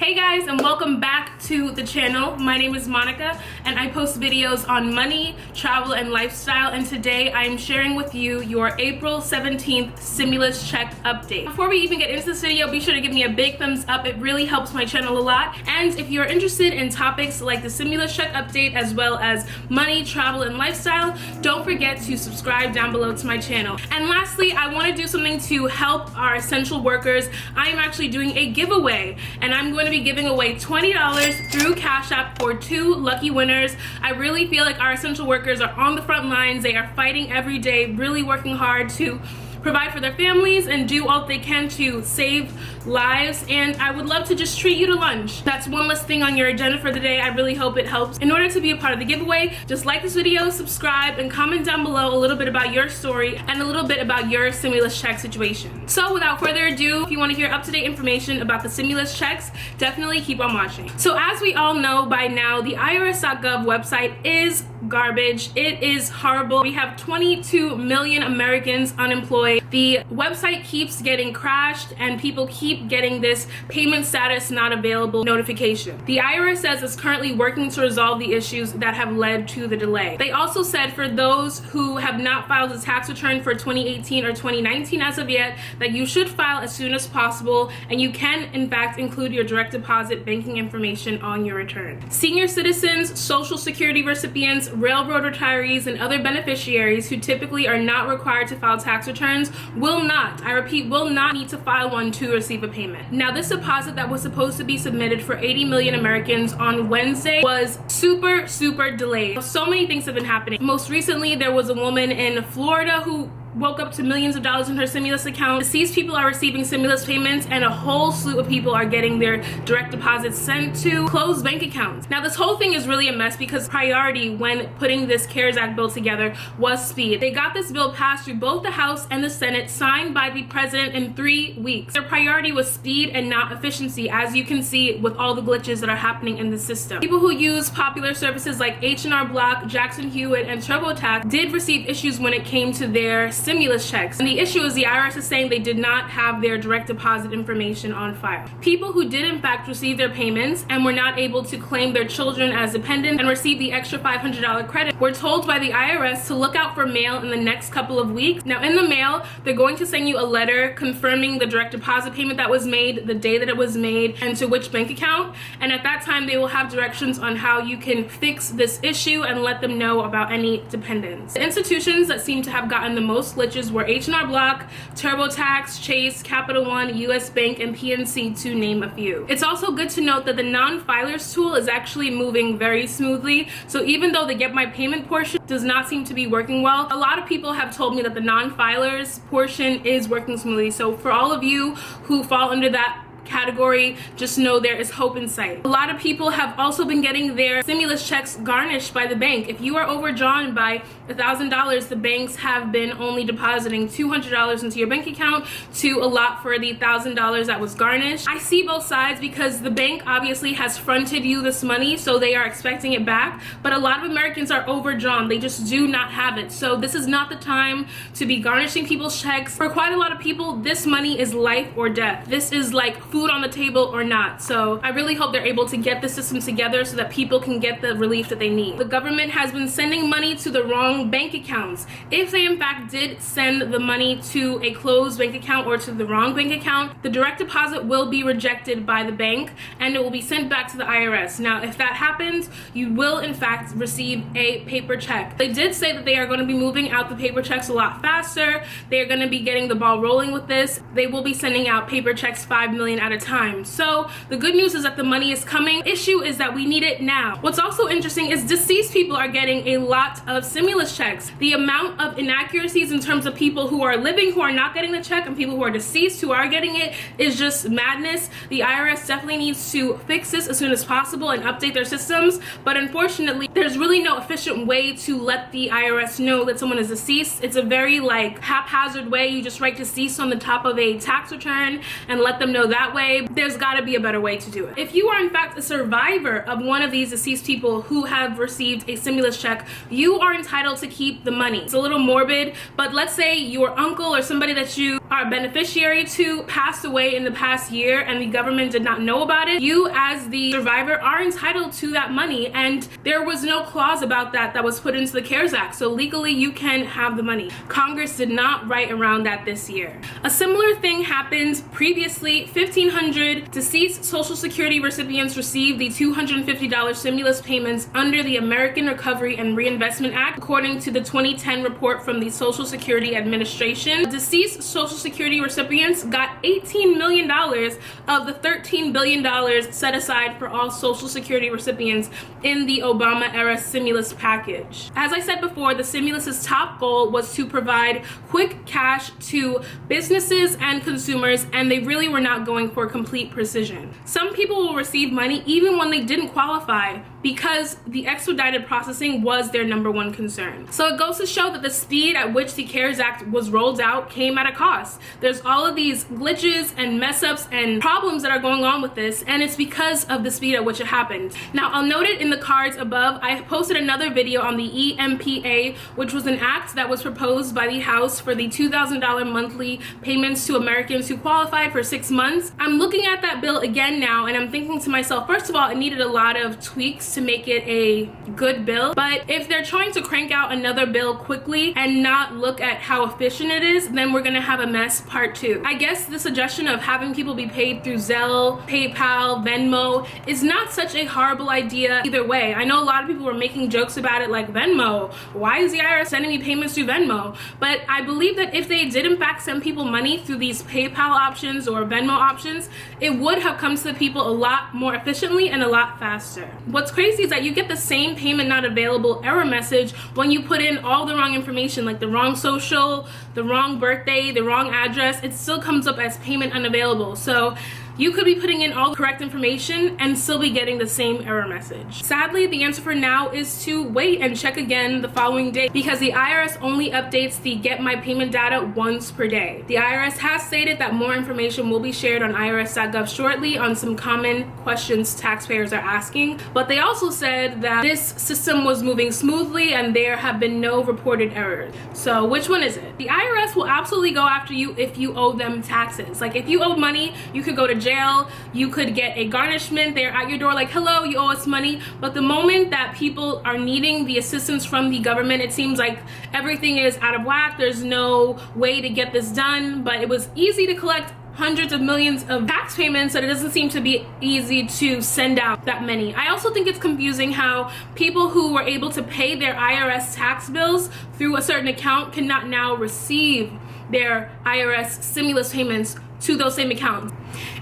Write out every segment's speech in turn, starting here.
Hey guys, and welcome back to the channel. My name is Monica and I post videos on money, travel, and lifestyle, and today I am sharing with you your April 17th stimulus check update. Before we even get into this video, be sure to give me a big thumbs up. It really helps my channel a lot. And if you're interested in topics like the stimulus check update as well as money, travel, and lifestyle, don't forget to subscribe down below to my channel. And lastly, I want to do something to help our essential workers. I am actually doing a giveaway, and I'm going to be giving away $20 through Cash App for 2 lucky winners. I really feel like our essential workers are on the front lines. They are fighting every day, really working hard to provide for their families and do all they can to save lives, and I would love to just treat you to lunch. That's one less thing on your agenda for the day. I really hope it helps. In order to be a part of the giveaway, just like this video, subscribe, and comment down below a little bit about your story and a little bit about your stimulus check situation. So without further ado, if you want to hear up-to-date information about the stimulus checks, definitely keep on watching. So as we all know by now, the IRS.gov website is garbage. It is horrible. We have 22 million Americans unemployed. The website keeps getting crashed and people keep getting this payment status not available notification. The IRS says it's currently working to resolve the issues that have led to the delay. They also said for those who have not filed a tax return for 2018 or 2019 as of yet, that you should file as soon as possible, and you can in fact include your direct deposit banking information on your return. Senior citizens, Social Security recipients, railroad retirees, and other beneficiaries who typically are not required to file tax returns will not, I repeat, will not need to file one to receive a payment. Now, this deposit that was supposed to be submitted for 80 million Americans on Wednesday was super delayed. So many things have been happening. Most recently, there was a woman in Florida who woke up to millions of dollars in her stimulus account. Deceased people are receiving stimulus payments, and a whole slew of people are getting their direct deposits sent to closed bank accounts. Now, this whole thing is really a mess because priority when putting this CARES Act bill together was speed. They got this bill passed through both the House and the Senate, signed by the president in 3 weeks. Their priority was speed and not efficiency, as you can see with all the glitches that are happening in the system. People who use popular services like H&R Block, Jackson Hewitt, and TurboTax did receive issues when it came to their stimulus checks. And the issue is the IRS is saying they did not have their direct deposit information on file. People who did in fact receive their payments and were not able to claim their children as dependents and receive the extra $500 credit were told by the IRS to look out for mail in the next couple of weeks. Now, in the mail, they're going to send you a letter confirming the direct deposit payment that was made, the day that it was made, and to which bank account. And at that time, they will have directions on how you can fix this issue and let them know about any dependents. The institutions that seem to have gotten the most glitches were H&R Block, TurboTax, Chase, Capital One, US Bank, and PNC, to name a few. It's also good to note that the non-filers tool is actually moving very smoothly. So even though the Get My Payment portion does not seem to be working well, a lot of people have told me that the non-filers portion is working smoothly. So for all of you who fall under that category, just know there is hope in sight. A lot of people have also been getting their stimulus checks garnished by the bank. If you are overdrawn by $1,000, the banks have been only depositing $200 into your bank account to allot for the $1,000 that was garnished. I see both sides because the bank obviously has fronted you this money, so they are expecting it back, but a lot of Americans are overdrawn. They just do not have it. So this is not the time to be garnishing people's checks. For quite a lot of people, this money is life or death. This is like food on the table or not. So I really hope they're able to get the system together so that people can get the relief that they need. The government has been sending money to the wrong bank accounts. If they in fact did send the money to a closed bank account or to the wrong bank account, the direct deposit will be rejected by the bank and it will be sent back to the IRS. Now, if that happens, you will in fact receive a paper check. They did say that they are going to be moving out the paper checks a lot faster. They are going to be getting the ball rolling with this. They will be sending out paper checks 5 million at a time. So the good news is that the money is coming. Issue is that we need it now. What's also interesting is deceased people are getting a lot of stimulus checks. The amount of inaccuracies in terms of people who are living who are not getting the check and people who are deceased who are getting it is just madness. The IRS definitely needs to fix this as soon as possible and update their systems, but unfortunately there's really no efficient way to let the IRS know that someone is deceased. It's a very like haphazard way. You just write deceased on the top of a tax return and let them know that way. There's got to be a better way to do it. If you are in fact a survivor of one of these deceased people who have received a stimulus check, you are entitled to keep the money. It's a little morbid, but let's say your uncle or somebody that you are a beneficiary to passed away in the past year and the government did not know about it, you as the survivor are entitled to that money, and there was no clause about that was put into the CARES Act. So legally you can have the money. Congress did not write around that this year. A similar thing happened previously. 1,500 deceased Social Security recipients received the $250 stimulus payments under the American Recovery and Reinvestment Act, according to the 2010 report from the Social Security Administration. Deceased Social Security recipients got $18 million of the $13 billion set aside for all Social Security recipients in the Obama-era stimulus package. As I said before, the stimulus's top goal was to provide quick cash to businesses and consumers, and they really were not going for complete precision. Some people will receive money even when they didn't qualify because the expedited processing was their #1 concern. So it goes to show that the speed at which the CARES Act was rolled out came at a cost. There's all of these glitches and mess-ups and problems that are going on with this, and it's because of the speed at which it happened. Now, I'll note it in the cards above. I posted another video on the EMPA, which was an act that was proposed by the House for the $2,000 monthly payments to Americans who qualified for 6 months. I'm looking at that bill again now, and I'm thinking to myself, first of all, it needed a lot of tweaks to make it a good bill. But if they're trying to crank out another bill quickly and not look at how efficient it is, then we're gonna have a mess part 2. I guess the suggestion of having people be paid through Zelle, PayPal, Venmo is not such a horrible idea either way. I know a lot of people were making jokes about it, like, Venmo, why is the IRS sending me payments through Venmo? But I believe that if they did in fact send people money through these PayPal options or Venmo options, it would have come to the people a lot more efficiently and a lot faster. What's crazy is that you get the same payment not available error message when you put in all the wrong information, like the wrong social, the wrong birthday, the wrong address. It still comes up as payment unavailable. So you could be putting in all the correct information and still be getting the same error message. Sadly, the answer for now is to wait and check again the following day, because the IRS only updates the Get My Payment data once per day. The IRS has stated that more information will be shared on irs.gov shortly on some common questions taxpayers are asking, but they also said that this system was moving smoothly and there have been no reported errors. So which one is it? The IRS will absolutely go after you if you owe them taxes. Like, if you owe money, you could go to jail, you could get a garnishment. They're at your door like, hello, you owe us money. But the moment that people are needing the assistance from the government, it seems like everything is out of whack. There's no way to get this done, but it was easy to collect hundreds of millions of tax payments, that it doesn't seem to be easy to send out that many. I also think it's confusing how people who were able to pay their IRS tax bills through a certain account cannot now receive their IRS stimulus payments to those same accounts.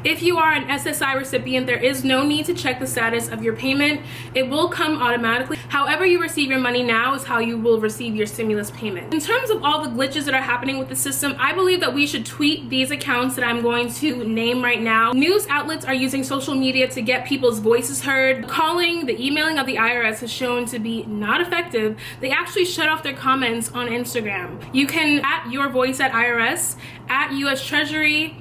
If you are an SSI recipient, there is no need to check the status of your payment. It will come automatically. However you receive your money now is how you will receive your stimulus payment. In terms of all the glitches that are happening with the system, I believe that we should tweet these accounts that I'm going to name right now. News outlets are using social media to get people's voices heard. Calling, the emailing of the IRS has shown to be not effective. They actually shut off their comments on Instagram. You can @your voice at IRS, @US Treasury,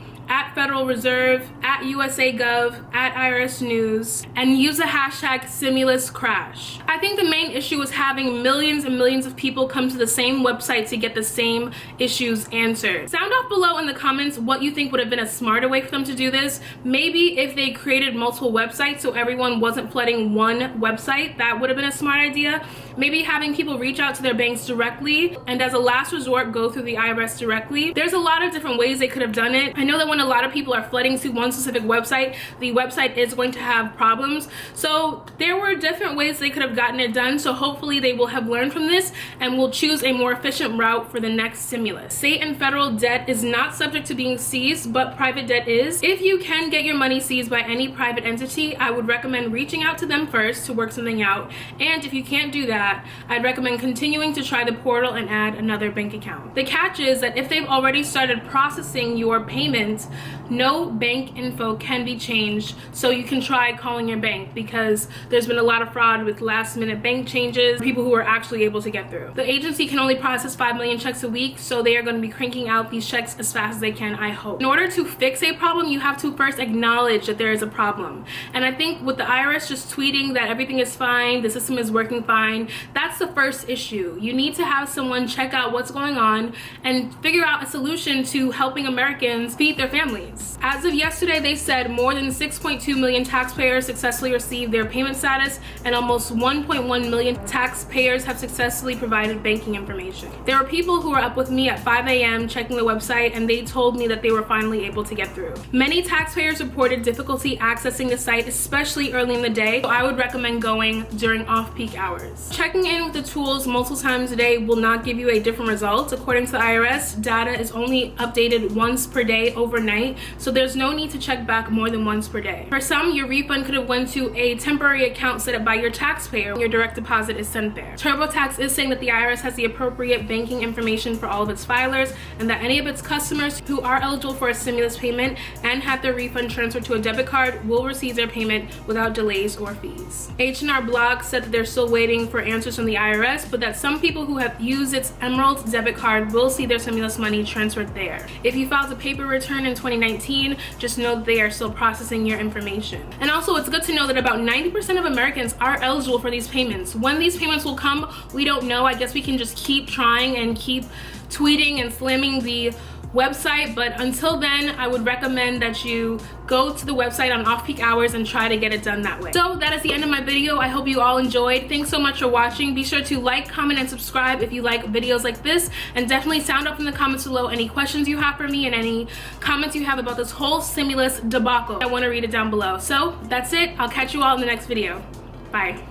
@Federal Reserve, @USA Gov, @IRS News, and use the hashtag #StimulusCrash. I think the main issue is having millions and millions of people come to the same website to get the same issues answered. Sound off below in the comments what you think would have been a smarter way for them to do this. Maybe if they created multiple websites so everyone wasn't flooding one website, that would have been a smart idea. Maybe having people reach out to their banks directly, and as a last resort, go through the IRS directly. There's a lot of different ways they could have done it. I know that when a lot of people are flooding to one specific website, the website is going to have problems. So there were different ways they could have gotten it done. So hopefully they will have learned from this and will choose a more efficient route for the next stimulus. State and federal debt is not subject to being seized, but private debt is. If you can get your money seized by any private entity, I would recommend reaching out to them first to work something out. And if you can't do that, I'd recommend continuing to try the portal and add another bank account. The catch is that if they've already started processing your payment, no bank info can be changed. So you can try calling your bank, because there's been a lot of fraud with last minute bank changes, people who are actually able to get through. The agency can only process 5 million checks a week, so they are going to be cranking out these checks as fast as they can, I hope. In order to fix a problem, you have to first acknowledge that there is a problem. And I think with the IRS just tweeting that everything is fine, the system is working fine, that's the first issue. You need to have someone check out what's going on and figure out a solution to helping Americans feed their families. As of yesterday, they said more than 6.2 million taxpayers successfully received their payment status, and almost 1.1 million taxpayers have successfully provided banking information. There were people who were up with me at 5 a.m. checking the website, and they told me that they were finally able to get through. Many taxpayers reported difficulty accessing the site, especially early in the day, so I would recommend going during off-peak hours. Checking in with the tools multiple times a day will not give you a different result. According to the IRS, data is only updated once per day overnight, so there's no need to check back more than once per day. For some, your refund could have went to a temporary account set up by your taxpayer when your direct deposit is sent there. TurboTax is saying that the IRS has the appropriate banking information for all of its filers, and that any of its customers who are eligible for a stimulus payment and have their refund transferred to a debit card will receive their payment without delays or fees. H&R Block said that they're still waiting for answers from the IRS, but that some people who have used its Emerald debit card will see their stimulus money transferred there. If you filed a paper return in 2019, just know that they are still processing your information. And also, it's good to know that about 90% of Americans are eligible for these payments. When these payments will come, we don't know. I guess we can just keep trying and keep tweeting and slamming the website, but until then, I would recommend that you go to the website on off-peak hours and try to get it done that way. So that is the end of my video. I hope you all enjoyed. Thanks so much for watching. Be sure to like, comment, and subscribe if you like videos like this, and definitely sound up in the comments below any questions you have for me and any comments you have about this whole stimulus debacle. I want to read it down below. So that's it. I'll catch you all in the next video. Bye.